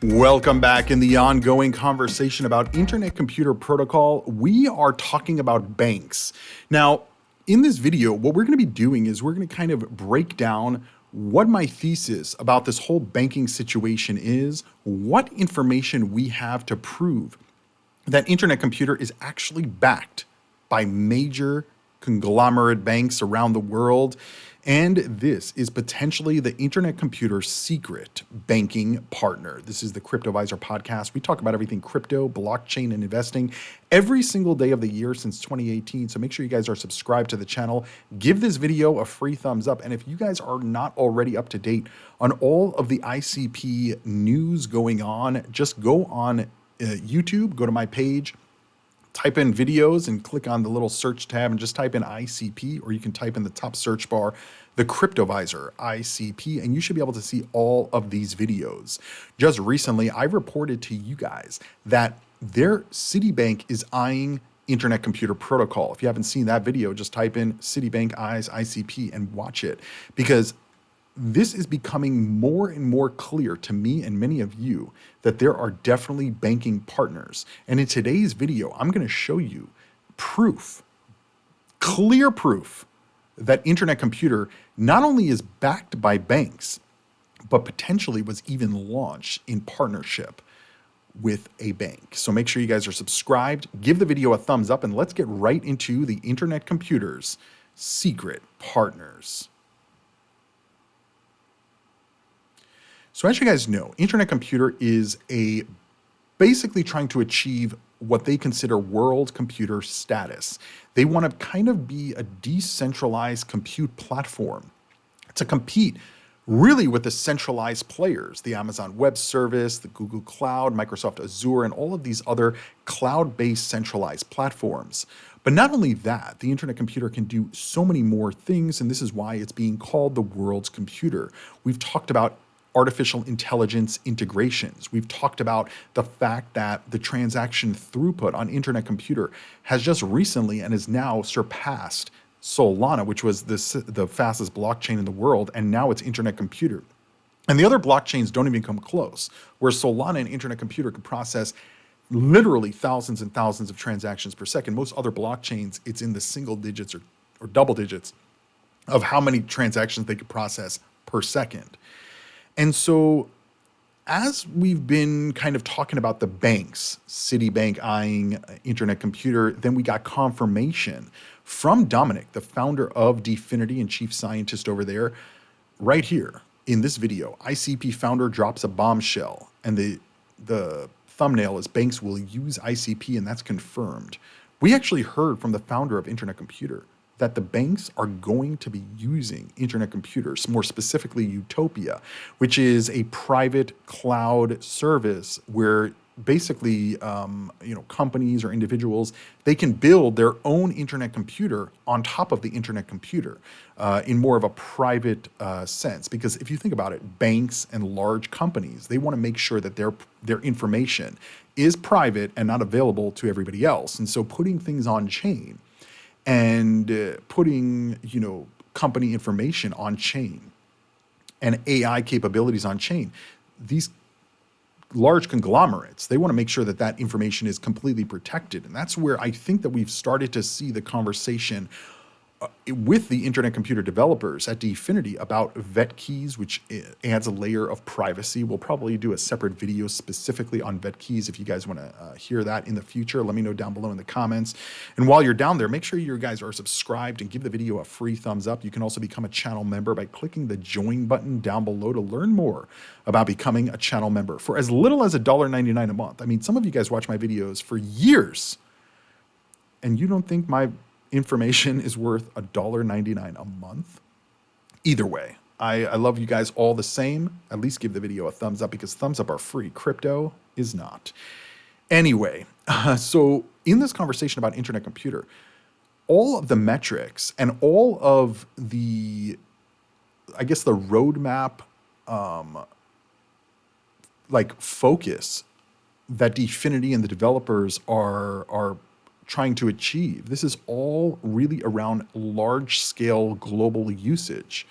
Welcome back. In the ongoing conversation about Internet Computer Protocol, we are talking about banks. Now, in this video, what we're going to be doing is we're going to kind of break down what my thesis about this whole banking situation is, what information we have to prove that Internet Computer is actually backed by major conglomerate banks around the world. And this is potentially the Internet Computer secret banking partner. This is the Cryptoviser podcast. We talk about everything crypto, blockchain, and investing every single day of the year since 2018. So make sure you guys are subscribed to the channel. Give this video a free thumbs up. And if you guys are not already up to date on all of the ICP news going on, just go on YouTube, go to my page, type in videos and click on the little search tab and just type in ICP, or you can type in the top search bar, the Cryptoviser ICP, and you should be able to see all of these videos. Just recently, I reported to you guys that their Citibank is eyeing Internet Computer Protocol. If you haven't seen that video, just type in Citibank eyes ICP and watch it, because this is becoming more and more clear to me and many of you that there are definitely banking partners. And in today's video, I'm going to show you proof, clear proof, that Internet Computer not only is backed by banks, but potentially was even launched in partnership with a bank. So make sure you guys are subscribed, give the video a thumbs up, and let's get right into the Internet Computer's secret partners. So as you guys know, Internet Computer is basically trying to achieve what they consider world computer status. They want to kind of be a decentralized compute platform to compete really with the centralized players, the Amazon Web Service, the Google Cloud, Microsoft Azure, and all of these other cloud-based centralized platforms. But not only that, the Internet Computer can do so many more things, and this is why it's being called the world's computer. We've talked about artificial intelligence integrations. We've talked about the fact that the transaction throughput on Internet Computer has just recently and is now surpassed Solana, which was the fastest blockchain in the world, and now it's Internet Computer. And the other blockchains don't even come close, where Solana and Internet Computer can process literally thousands and thousands of transactions per second. Most other blockchains, it's in the single digits or double digits of how many transactions they could process per second. And so as we've been kind of talking about the banks, Citibank eyeing Internet Computer, then we got confirmation from Dominic, the founder of Dfinity and chief scientist over there, right here in this video. ICP founder drops a bombshell, and the thumbnail is banks will use ICP, and that's confirmed. We actually heard from the founder of Internet Computer that the banks are going to be using Internet Computers, more specifically Utopia, which is a private cloud service where basically companies or individuals, they can build their own Internet Computer on top of the Internet Computer in more of a private sense. Because if you think about it, banks and large companies, they want to make sure that their information is private and not available to everybody else. And so putting things on chain and putting, company information on chain and AI capabilities on chain, these large conglomerates, they want to make sure that that information is completely protected. And that's where I think that we've started to see the conversation with the Internet Computer developers at Dfinity about vet keys, which adds a layer of privacy. We'll probably do a separate video specifically on vet keys. If you guys want to hear that in the future, let me know down below in the comments. And while you're down there, make sure you guys are subscribed and give the video a free thumbs up. You can also become a channel member by clicking the join button down below to learn more about becoming a channel member for as little as $1.99 a month. I mean, some of you guys watch my videos for years and you don't think my information is worth $1.99 a month? Either way, I love you guys all the same. At least give the video a thumbs up, because thumbs up are free. Crypto is not. Anyway, so in this conversation about Internet Computer, all of the metrics and all of the, I guess, the roadmap, focus that Dfinity and the developers are trying to achieve. This is all really around large-scale global usage.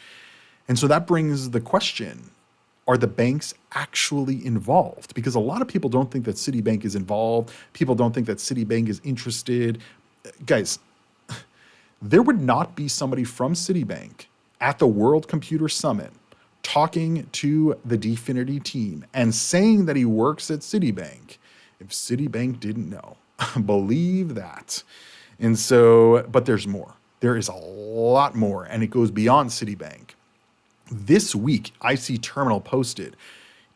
And so that brings the question, are the banks actually involved? Because a lot of people don't think that Citibank is involved. People don't think that Citibank is interested. Guys, there would not be somebody from Citibank at the World Computer Summit talking to the Dfinity team and saying that he works at Citibank if Citibank didn't know. Believe that. And so, but there's more. There is a lot more, and it goes beyond Citibank. This week, IC Terminal posted,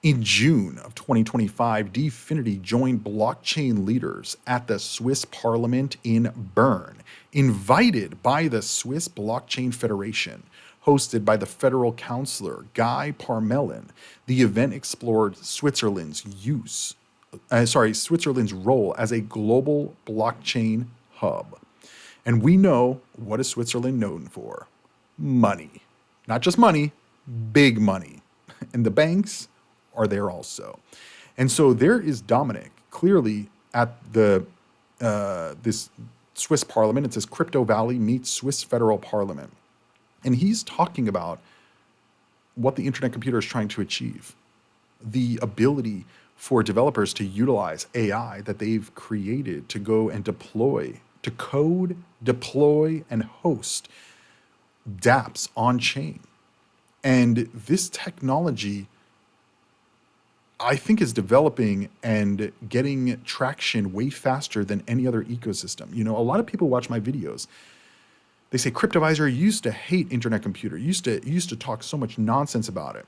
in June of 2025, Dfinity joined blockchain leaders at the Swiss Parliament in Bern, invited by the Swiss Blockchain Federation, hosted by the federal counselor Guy Parmelin. The event explored Switzerland's role as a global blockchain hub. And we know, what is Switzerland known for? Money. Not just money, big money. And the banks are there also. And so there is Dominic clearly at the this Swiss Parliament. It says Crypto Valley meets Swiss Federal Parliament. And he's talking about what the Internet Computer is trying to achieve. The ability for developers to utilize AI that they've created to go and deploy, to code, deploy, and host dApps on chain. And this technology, I think, is developing and getting traction way faster than any other ecosystem. You know, a lot of people watch my videos. They say, Cryptoviser used to hate Internet Computer, used to talk so much nonsense about it.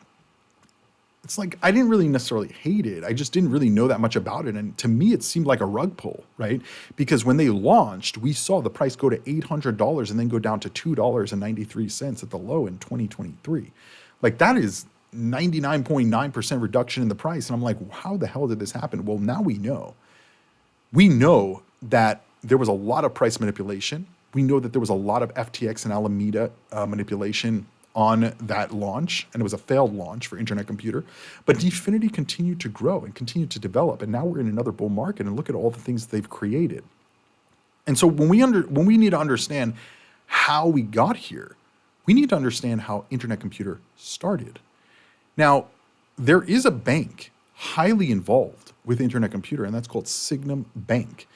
It's like, I didn't really necessarily hate it. I just didn't really know that much about it. And to me, it seemed like a rug pull, right? Because when they launched, we saw the price go to $800 and then go down to $2.93 at the low in 2023. Like, that is 99.9% reduction in the price. And I'm like, how the hell did this happen? Well, now we know. We know that there was a lot of price manipulation. We know that there was a lot of FTX and Alameda manipulation on that launch, and it was a failed launch for Internet Computer. But Dfinity continued to grow and continued to develop, and now we're in another bull market, and look at all the things they've created. And so when we need to understand how we got here, we need to understand how Internet Computer started. Now, there is a bank highly involved with Internet Computer, and that's called Sygnum Bank.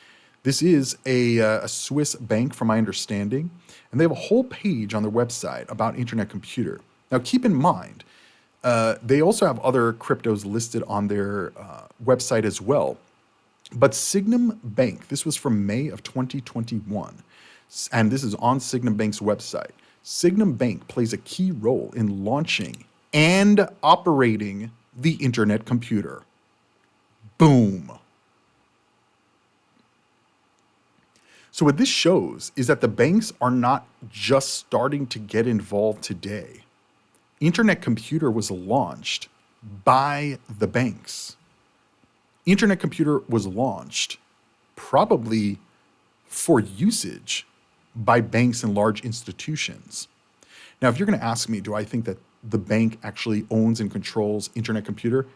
This is a Swiss bank, from my understanding, and they have a whole page on their website about Internet Computer. Now, keep in mind, they also have other cryptos listed on their website as well. But Sygnum Bank, this was from May of 2021, and this is on Sygnum Bank's website. Sygnum Bank plays a key role in launching and operating the Internet Computer. Boom. So what this shows is that the banks are not just starting to get involved today. Internet Computer was launched by the banks. Internet Computer was launched probably for usage by banks and large institutions. Now, if you're going to ask me, do I think that the bank actually owns and controls Internet Computer?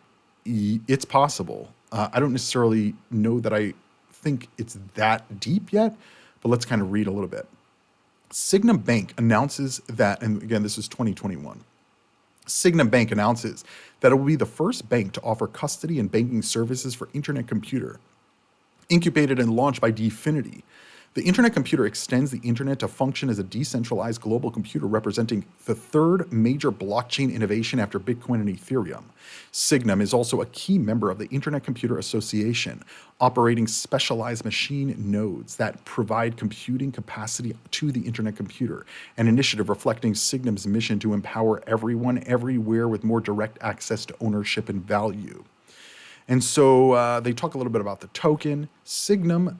It's possible. I don't necessarily know that I think it's that deep yet, but let's kind of read a little bit. Sygnum Bank announces that, and again, this is 2021. Sygnum Bank announces that it will be the first bank to offer custody and banking services for Internet Computer. Incubated and launched by Dfinity, the Internet Computer extends the Internet to function as a decentralized global computer representing the third major blockchain innovation after Bitcoin and Ethereum. Sygnum is also a key member of the Internet Computer Association, operating specialized machine nodes that provide computing capacity to the Internet Computer, an initiative reflecting Sygnum's mission to empower everyone, everywhere with more direct access to ownership and value. And so they talk a little bit about the token. Sygnum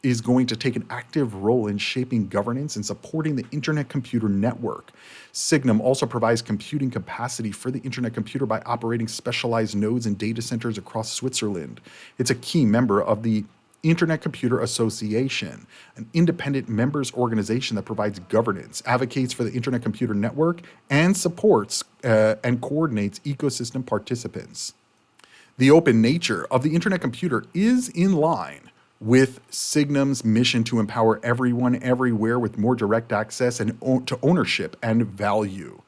is going to take an active role in shaping governance and supporting the Internet Computer network. Sygnum also provides computing capacity for the Internet Computer by operating specialized nodes and data centers across Switzerland. It's a key member of the Internet Computer Association, an independent members organization that provides governance, advocates for the Internet Computer network, and supports and coordinates ecosystem participants. The open nature of the Internet Computer is in line with Sygnum's mission to empower everyone, everywhere with more direct access and to ownership and value.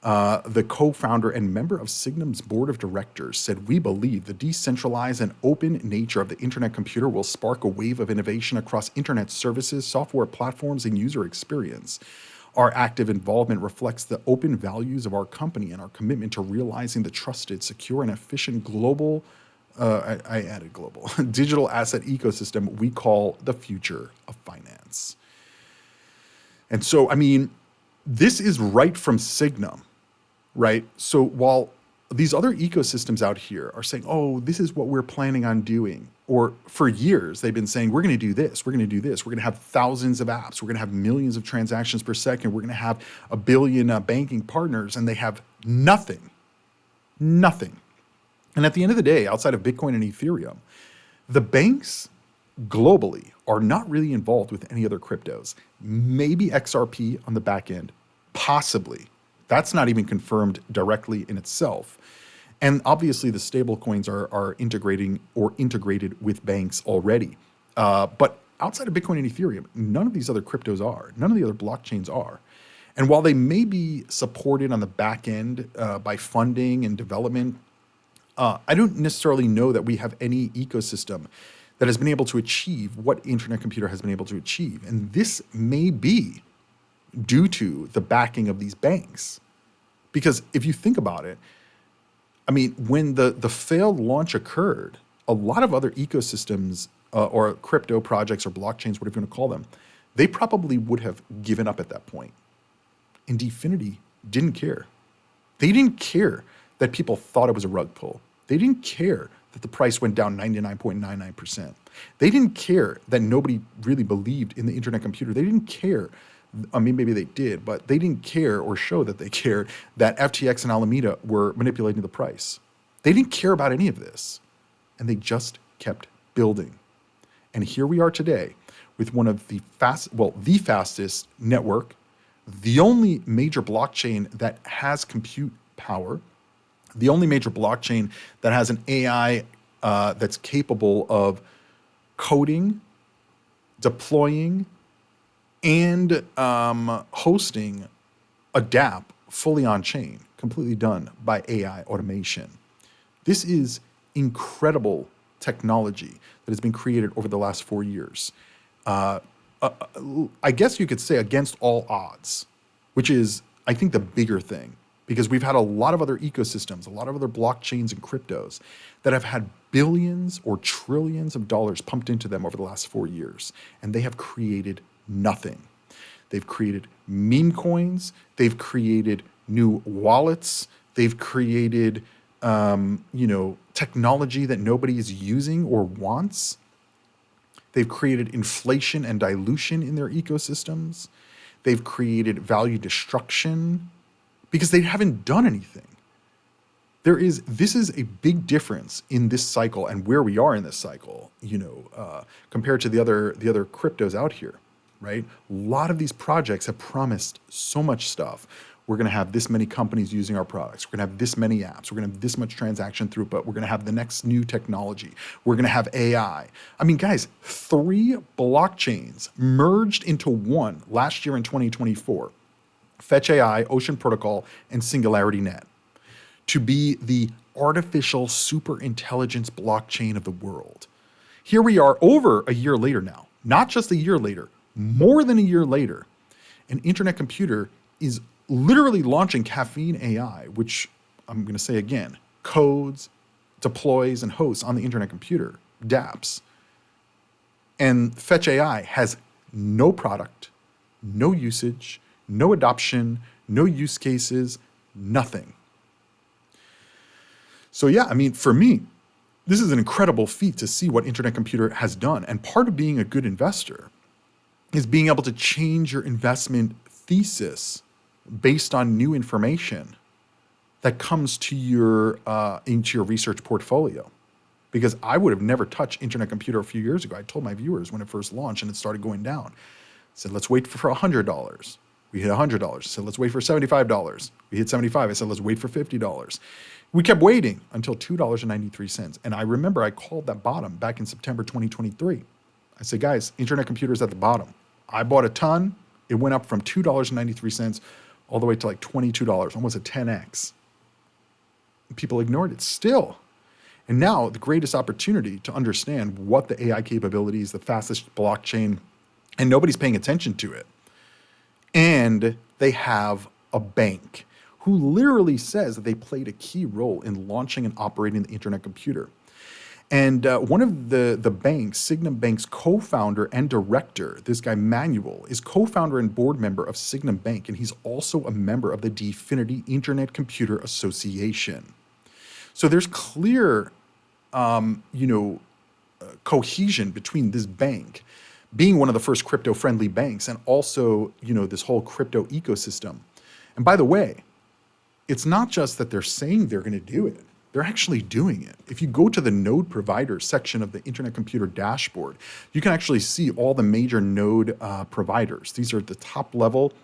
The co-founder and member of Signum's board of directors, said, "We believe the decentralized and open nature of the internet computer will spark a wave of innovation across internet services, software platforms, and user experience. Our active involvement reflects the open values of our company and our commitment to realizing the trusted, secure, and efficient global, I added global, digital asset ecosystem we call the future of finance." And so, I mean, this is right from Signum, right? So while these other ecosystems out here are saying, "Oh, this is what we're planning on doing," or for years they've been saying, "We're going to do this, we're going to do this, we're going to have thousands of apps, we're going to have millions of transactions per second, we're going to have a billion banking partners," and they have nothing, nothing. And at the end of the day, outside of Bitcoin and Ethereum, the banks globally are not really involved with any other cryptos. Maybe XRP on the back end, possibly. That's not even confirmed directly in itself. And obviously the stable coins are integrating or integrated with banks already. But outside of Bitcoin and Ethereum, none of these other cryptos are. None of the other blockchains are. And while they may be supported on the back end by funding and development, I don't necessarily know that we have any ecosystem that has been able to achieve what Internet Computer has been able to achieve. And this may be due to the backing of these banks. Because if you think about it, I mean, when the failed launch occurred, a lot of other ecosystems or crypto projects or blockchains, whatever you want to call them, they probably would have given up at that point. And Dfinity didn't care. They didn't care that people thought it was a rug pull. They didn't care that the price went down 99.99%. They didn't care that nobody really believed in the Internet Computer. They didn't care. I mean, maybe they did, but they didn't care or show that they cared that FTX and Alameda were manipulating the price. They didn't care about any of this. And they just kept building. And here we are today with one of the the fastest network, the only major blockchain that has compute power, the only major blockchain that has an AI that's capable of coding, deploying, and hosting a dApp fully on chain, completely done by AI automation. This is incredible technology that has been created over the last 4 years. I guess you could say against all odds, which is, I think, the bigger thing. Because we've had a lot of other ecosystems, a lot of other blockchains and cryptos that have had billions or trillions of dollars pumped into them over the last 4 years, and they have created nothing. They've created meme coins, they've created new wallets, they've created technology that nobody is using or wants. They've created inflation and dilution in their ecosystems. They've created value destruction, because they haven't done anything. This is a big difference in this cycle and where we are in this cycle, compared to the other cryptos out here, right? A lot of these projects have promised so much stuff. We're going to have this many companies using our products. We're going to have this many apps. We're going to have this much transaction throughput. We're going to have the next new technology. We're going to have AI. I mean, guys, 3 blockchains merged into one last year in 2024. Fetch AI, Ocean Protocol, and Singularity Net, to be the artificial super intelligence blockchain of the world. Here we are over a year later now, not just a year later, more than a year later. An Internet Computer is literally launching Caffeine AI, which I'm going to say again, codes, deploys, and hosts on the Internet Computer, dApps. And Fetch AI has no product, no usage, no adoption, no use cases, nothing. So yeah, I mean, for me, this is an incredible feat to see what Internet Computer has done. And part of being a good investor is being able to change your investment thesis based on new information that comes to your into your research portfolio. Because I would have never touched Internet Computer a few years ago. I told my viewers when it first launched and it started going down, I said, let's wait for $100. We hit $100. I said, let's wait for $75. We hit $75. I said, let's wait for $50. We kept waiting until $2.93. And I remember I called that bottom back in September 2023. I said, guys, Internet Computer is at the bottom. I bought a ton. It went up from $2.93 all the way to like $22, almost a 10x. People ignored it still. And now the greatest opportunity to understand what the AI capabilities, the fastest blockchain, and nobody's paying attention to it. And they have a bank who literally says that they played a key role in launching and operating the internet computer. And one of the banks, Signum Bank's co-founder and director, this guy Manuel, is co-founder and board member of Signum Bank, and he's also a member of the Dfinity Internet Computer Association. So there's clear, cohesion between this bank being one of the first crypto-friendly banks and also, this whole crypto ecosystem. And by the way, it's not just that they're saying they're going to do it. They're actually doing it. If you go to the node provider section of the Internet Computer dashboard, you can actually see all the major node providers. These are at the top level,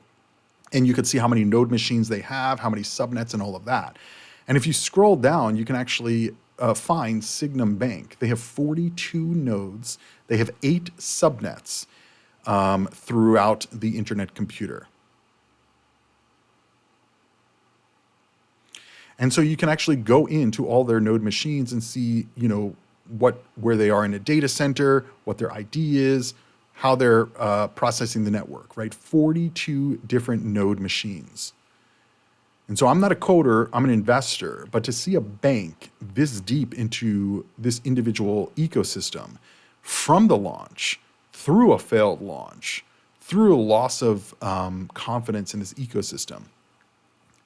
and you can see how many node machines they have, how many subnets, and all of that. And if you scroll down, you can actually find Signum Bank. They have 42 nodes. They have 8 subnets throughout the Internet Computer. And so you can actually go into all their node machines and see, where they are in a data center, what their ID is, how they're processing the network, right? 42 different node machines. And so I'm not a coder, I'm an investor, but to see a bank this deep into this individual ecosystem from the launch, through a failed launch, through a loss of confidence in this ecosystem,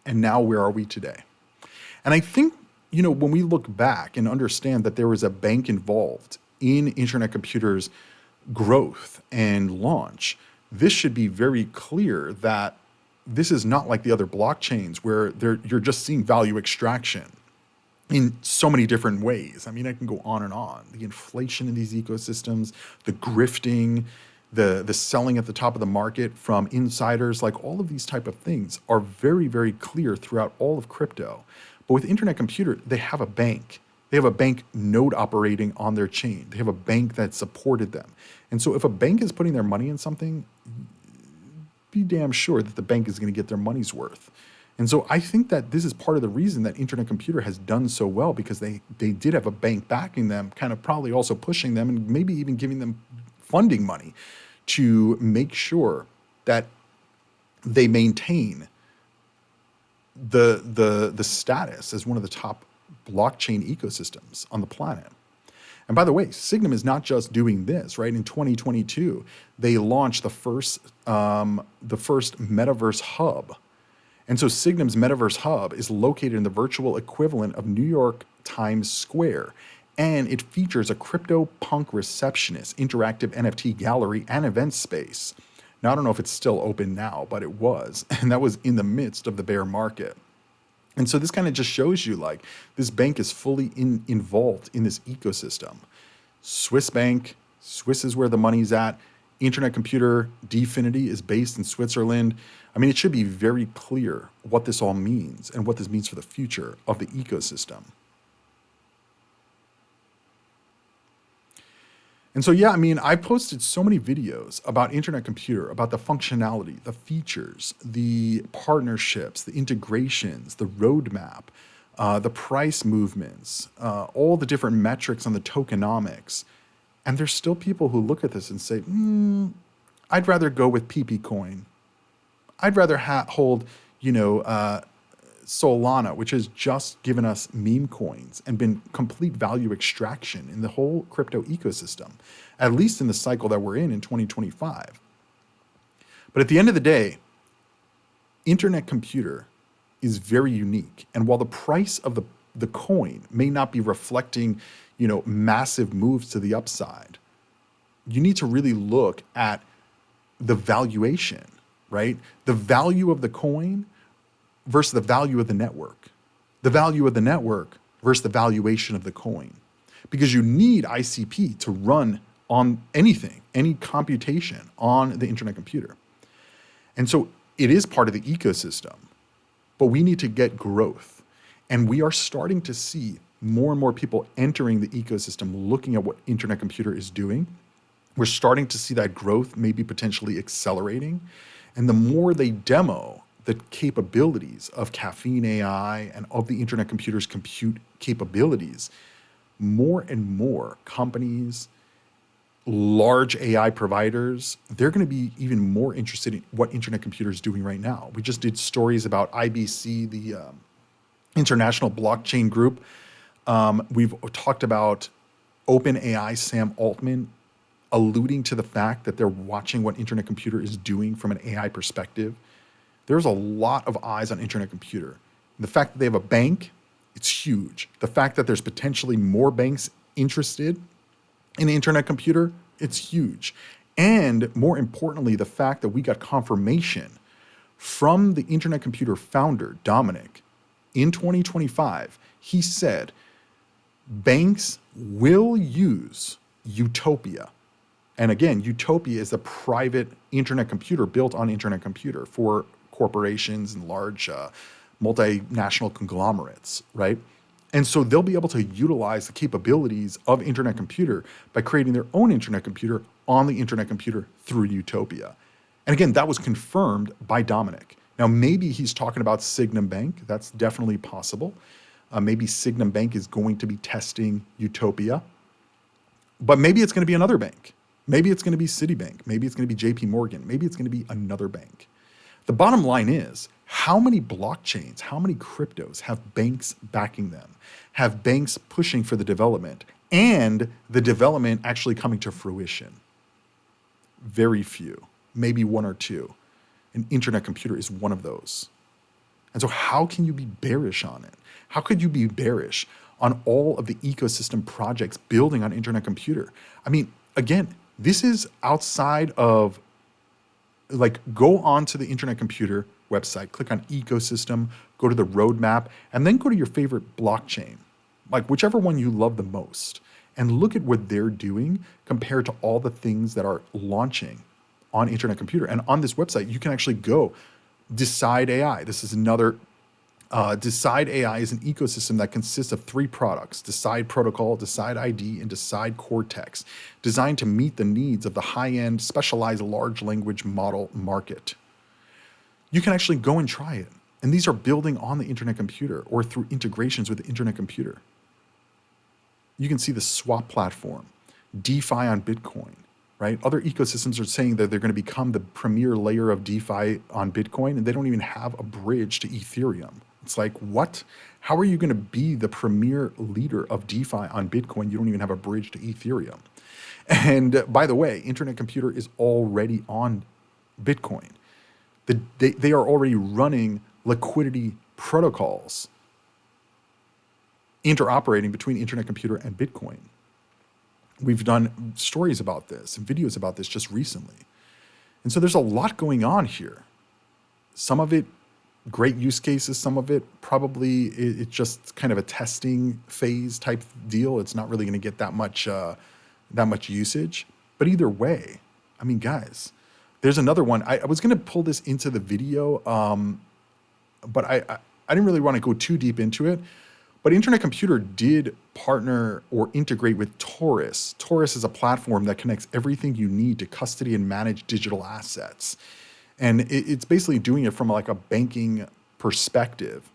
and now where are we today? And I think, when we look back and understand that there was a bank involved in Internet Computer's growth and launch, this should be very clear that this is not like the other blockchains where you're just seeing value extraction in so many different ways. I mean, I can go on and on. The inflation in these ecosystems, the grifting, the selling at the top of the market from insiders, like all of these type of things are very, very clear throughout all of crypto. But with Internet Computer, they have a bank. They have a bank node operating on their chain. They have a bank that supported them. And so if a bank is putting their money in something, be damn sure that the bank is going to get their money's worth. And so I think that this is part of the reason that Internet Computer has done so well, because they did have a bank backing them, kind of probably also pushing them and maybe even giving them funding money to make sure that they maintain the status as one of the top blockchain ecosystems on the planet. And by the way, Signum is not just doing this, right? In 2022, they launched the first metaverse hub. And so Signum's metaverse hub is located in the virtual equivalent of New York Times Square. And it features a CryptoPunk receptionist, interactive NFT gallery, and event space. Now, I don't know if it's still open now, but it was. And that was in the midst of the bear market. And so this kind of just shows you, like, this bank is fully involved in this ecosystem. Swiss bank, Swiss is where the money's at. Internet Computer, Dfinity is based in Switzerland. I mean, it should be very clear what this all means and what this means for the future of the ecosystem. And so, yeah, I mean, I posted so many videos about Internet Computer, about the functionality, the features, the partnerships, the integrations, the roadmap, the price movements, all the different metrics on the tokenomics. And there's still people who look at this and say, I'd rather go with PP Coin. I'd rather hold, Solana, which has just given us meme coins and been complete value extraction in the whole crypto ecosystem, at least in the cycle that we're in 2025. But at the end of the day, Internet Computer is very unique. And while the price of the coin may not be reflecting, massive moves to the upside, you need to really look at the valuation, right? The value of the coin versus the value of the network. The value of the network versus the valuation of the coin. Because you need ICP to run on anything, any computation on the Internet Computer. And so it is part of the ecosystem, but we need to get growth. And we are starting to see more and more people entering the ecosystem, looking at what Internet Computer is doing. We're starting to see that growth maybe potentially accelerating. And the more they demo the capabilities of caffeine AI and of the internet computer's compute capabilities, more and more companies, large AI providers, they're going to be even more interested in what internet computer is doing right now. We just did stories about IBC, the International Blockchain Group. We've talked about OpenAI Sam Altman alluding to the fact that they're watching what internet computer is doing from an AI perspective. There's a lot of eyes on internet computer. The fact that they have a bank, it's huge. The fact that there's potentially more banks interested in the internet computer, it's huge. And more importantly, the fact that we got confirmation from the internet computer founder, Dominic, in 2025, he said, banks will use Utopia. And again, Utopia is a private internet computer built on internet computer for corporations and large multinational conglomerates, right? And so they'll be able to utilize the capabilities of internet computer by creating their own internet computer on the internet computer through Utopia. And again, that was confirmed by Dominic. Now, maybe he's talking about Signum Bank. That's definitely possible. Maybe Signum Bank is going to be testing Utopia. But maybe it's going to be another bank. Maybe it's going to be Citibank. Maybe it's going to be JP Morgan. Maybe it's going to be another bank. The bottom line is, how many blockchains, how many cryptos have banks backing them, have banks pushing for the development, and the development actually coming to fruition? Very few, maybe one or two. An internet computer is one of those. And so how can you be bearish on it? How could you be bearish on all of the ecosystem projects building on internet computer? I mean, again, this is outside of, like, go on to the internet computer website, click on ecosystem, go to the roadmap, and then go to your favorite blockchain, like whichever one you love the most, and look at what they're doing compared to all the things that are launching on internet computer. And on this website, you can actually go Decide AI. This is another, Decide AI is an ecosystem that consists of 3 products: Decide Protocol, Decide ID, and Decide Cortex, designed to meet the needs of the high-end specialized large language model market. You can actually go and try it. And these are building on the internet computer or through integrations with the internet computer. You can see the swap platform, DeFi on Bitcoin, right? Other ecosystems are saying that they're going to become the premier layer of DeFi on Bitcoin, and they don't even have a bridge to Ethereum. It's like, what? How are you going to be the premier leader of DeFi on Bitcoin? You don't even have a bridge to Ethereum. And by the way, internet computer is already on Bitcoin. They are already running liquidity protocols interoperating between internet computer and Bitcoin. We've done stories about this and videos about this just recently. And so there's a lot going on here. Some of it great use cases, some of it probably it's just kind of a testing phase type deal. It's not really going to get that much usage. But either way, I mean, guys, there's another one. I was going to pull this into the video, but I didn't really want to go too deep into it. But Internet Computer did partner or integrate with Taurus. Taurus is a platform that connects everything you need to custody and manage digital assets. And it's basically doing it from like a banking perspective.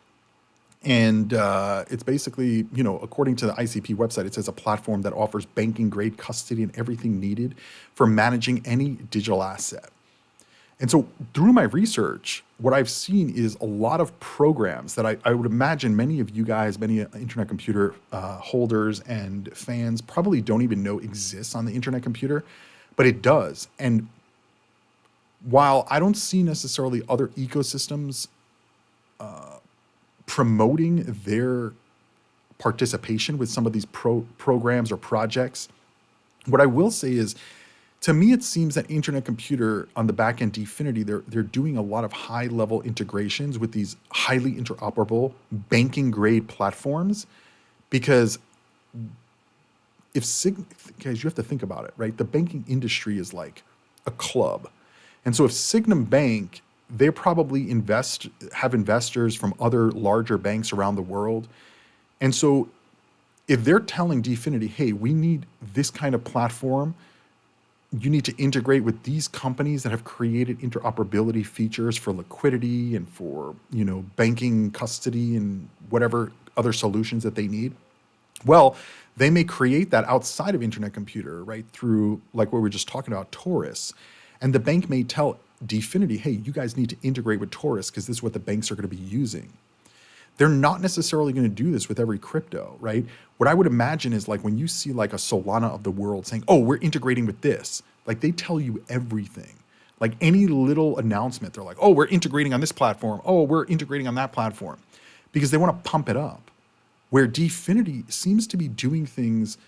And it's basically, you know, according to the ICP website, it says a platform that offers banking grade custody and everything needed for managing any digital asset. And so through my research, what I've seen is a lot of programs that I would imagine many of you guys, many Internet Computer holders and fans probably don't even know exists on the Internet Computer, but it does. And while I don't see necessarily other ecosystems promoting their participation with some of these programs or projects, what I will say is, to me, it seems that Internet Computer on the back end, Dfinity, they're doing a lot of high level integrations with these highly interoperable banking grade platforms, because guys, you have to think about it, right? The banking industry is like a club. And so if Signum Bank, they probably have investors from other larger banks around the world. And so if they're telling Dfinity, hey, we need this kind of platform you need to integrate with these companies that have created interoperability features for liquidity and for, banking custody and whatever other solutions that they need. Well, they may create that outside of Internet Computer, right? Through, like what we were just talking about, Taurus. And the bank may tell Dfinity, hey, you guys need to integrate with Taurus because this is what the banks are going to be using. They're not necessarily going to do this with every crypto, right? What I would imagine is like when you see like a Solana of the world saying, oh, we're integrating with this, like they tell you everything. Like any little announcement, they're like, oh, we're integrating on this platform. Oh, we're integrating on that platform because they want to pump it up. Where Dfinity seems to be doing things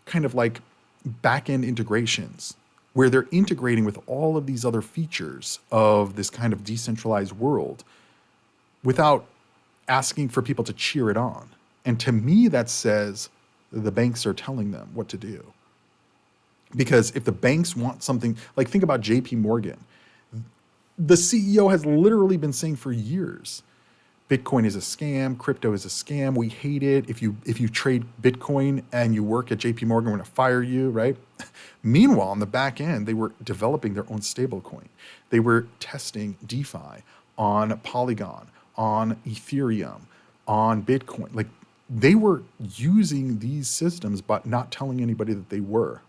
kind of like back-end integrations, where they're integrating with all of these other features of this kind of decentralized world without asking for people to cheer it on. And to me, that says the banks are telling them what to do. Because if the banks want something, like think about JP Morgan, the CEO has literally been saying for years, Bitcoin is a scam, crypto is a scam, we hate it. If you trade Bitcoin and you work at JP Morgan, we're gonna fire you, right? Meanwhile, on the back end, they were developing their own stablecoin. They were testing DeFi on Polygon, on Ethereum, on Bitcoin. Like they were using these systems, but not telling anybody that they were.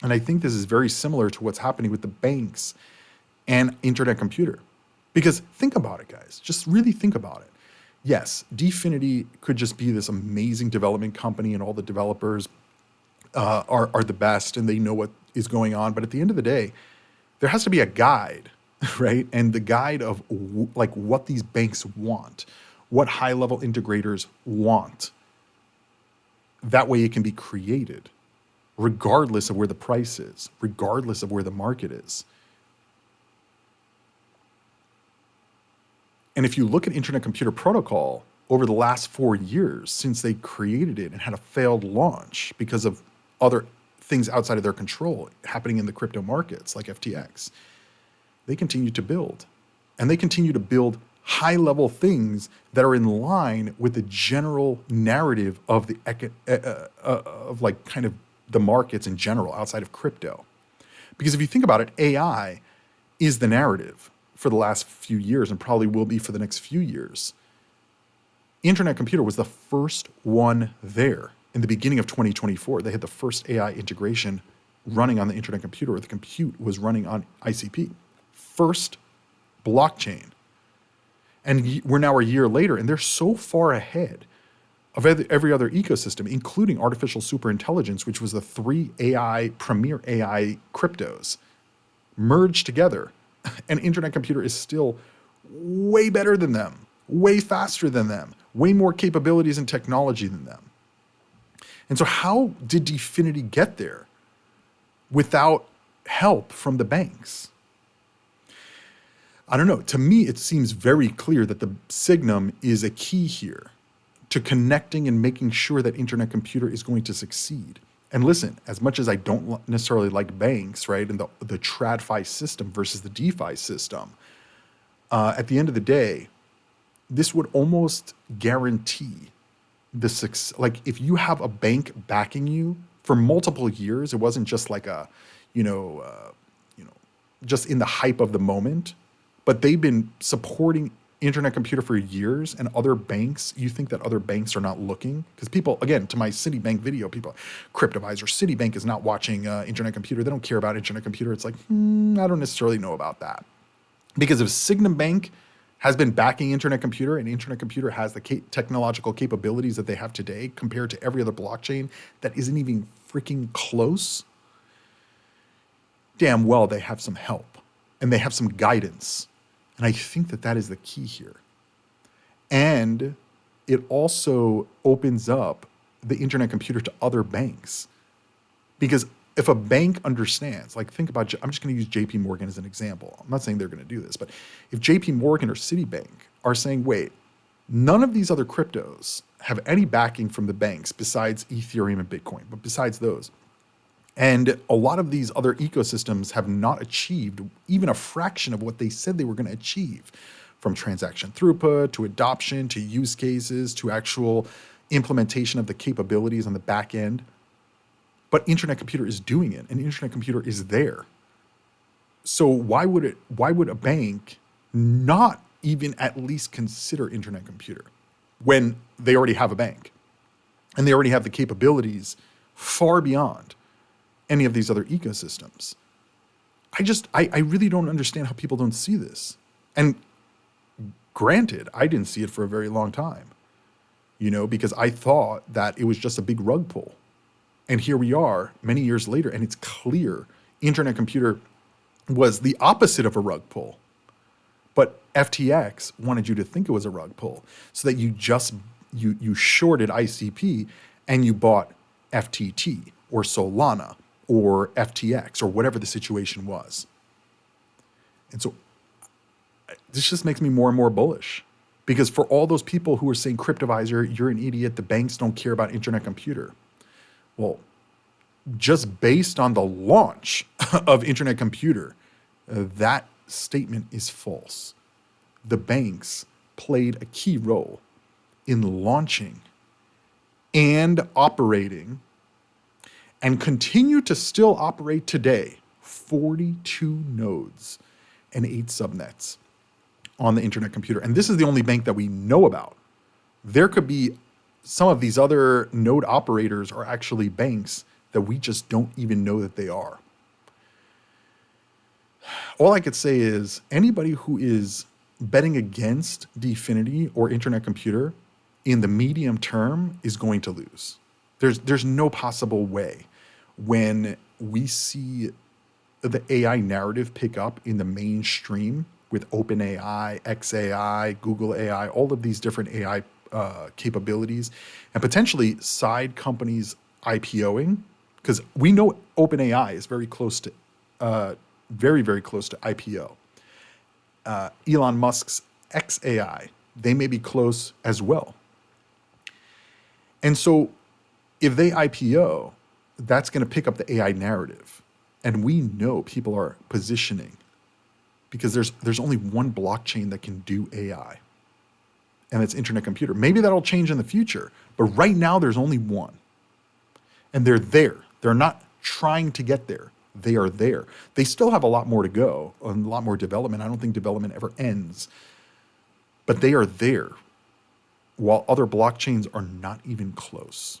And I think this is very similar to what's happening with the banks and Internet Computer. Because think about it, guys. Just really think about it. Yes, Dfinity could just be this amazing development company and all the developers are the best and they know what is going on. But at the end of the day, there has to be a guide, right? And the guide of like what these banks want, what high-level integrators want. That way it can be created, regardless of where the price is, regardless of where the market is. And if you look at Internet Computer Protocol over the last 4 years since they created it and had a failed launch because of other things outside of their control happening in the crypto markets like FTX, they continue to build. And they continue to build high-level things that are in line with the general narrative of of like kind of the markets in general outside of crypto. Because if you think about it, AI is the narrative for the last few years and probably will be for the next few years. Internet Computer was the first one there in the beginning of 2024. They had the first AI integration running on the Internet Computer, or the compute was running on ICP. First blockchain. And we're now a year later, and they're so far ahead of every other ecosystem, including artificial superintelligence, which was the three premier AI cryptos merged together. And Internet Computer is still way better than them, way faster than them, way more capabilities and technology than them. And so how did Dfinity get there without help from the banks? I don't know. To me, it seems very clear that the Signum is a key here to connecting and making sure that Internet Computer is going to succeed. And listen, as much as I don't necessarily like banks, right, and the TradFi system versus the DeFi system, at the end of the day, this would almost guarantee the success. Like if you have a bank backing you for multiple years, it wasn't just like just in the hype of the moment, but they've been supporting Internet Computer for years, and other banks, you think that other banks are not looking? Because people, again, to my Citibank video, people, Cryptoviser, Citibank is not watching Internet Computer. They don't care about Internet Computer. It's like, I don't necessarily know about that. Because if Signum Bank has been backing Internet Computer and Internet Computer has the technological capabilities that they have today compared to every other blockchain that isn't even freaking close, damn well they have some help and they have some guidance. And I think that that is the key here. And it also opens up the Internet Computer to other banks. Because if a bank understands, like think about, I'm just going to use JP Morgan as an example. I'm not saying they're going to do this, but if JP Morgan or Citibank are saying, wait, none of these other cryptos have any backing from the banks besides Ethereum and Bitcoin, but besides those. And a lot of these other ecosystems have not achieved even a fraction of what they said they were going to achieve, from transaction throughput to adoption to use cases to actual implementation of the capabilities on the back end. but Internet Computer is doing it, and Internet Computer is there. So why would a bank not even at least consider Internet Computer when they already have a bank and they already have the capabilities far beyond any of these other ecosystems? I really don't understand how people don't see this. And granted, I didn't see it for a very long time, because I thought that it was just a big rug pull. And here we are many years later, and it's clear Internet Computer was the opposite of a rug pull. But FTX wanted you to think it was a rug pull so that you shorted ICP and you bought FTT or Solana or FTX or whatever the situation was. And so this just makes me more and more bullish, because for all those people who are saying, Cryptoviser, you're an idiot, the banks don't care about Internet Computer. Well, just based on the launch of Internet Computer, that statement is false. The banks played a key role in launching and operating, and continue to still operate today, 42 nodes and 8 subnets on the Internet Computer. And this is the only bank that we know about. There could be some of these other node operators are actually banks that we just don't even know that they are. All I could say is anybody who is betting against Dfinity or Internet Computer in the medium term is going to lose. There's no possible way, when we see the AI narrative pick up in the mainstream with OpenAI, XAI, Google AI, all of these different AI capabilities, and potentially side companies IPOing, because we know OpenAI is very close to, very, very close to IPO. Elon Musk's XAI, they may be close as well. And so if they IPO, that's going to pick up the AI narrative. And we know people are positioning, because there's only one blockchain that can do AI, and it's Internet Computer. Maybe that'll change in the future, but right now there's only one. And they're there. They're not trying to get there. They are there. They still have a lot more to go, a lot more development. I don't think development ever ends. But they are there, while other blockchains are not even close.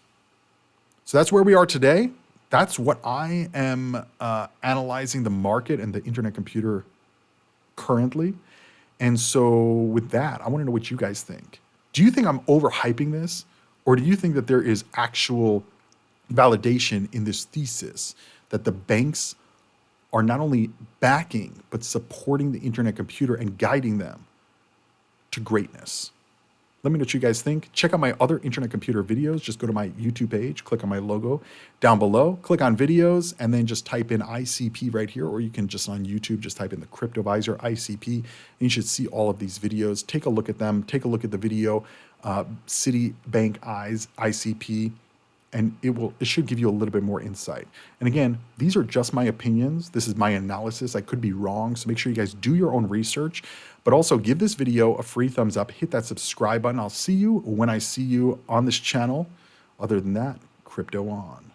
So that's where we are today. That's what I am analyzing the market and the Internet Computer currently. And so with that, I want to know what you guys think. Do you think I'm overhyping this? Or do you think that there is actual validation in this thesis that the banks are not only backing, but supporting the Internet Computer and guiding them to greatness? Let me know what you guys think. Check out my other Internet Computer videos. Just go to my YouTube page, click on my logo down below, click on videos, and then just type in ICP right here, or you can just on YouTube, just type in the Cryptoviser ICP, and you should see all of these videos. Take a look at them. Take a look at the video, Citibank Eyes ICP, and it should give you a little bit more insight. And again, these are just my opinions. This is my analysis. I could be wrong, so make sure you guys do your own research. But also give this video a free thumbs up. Hit that subscribe button. I'll see you when I see you on this channel. Other than that, crypto on.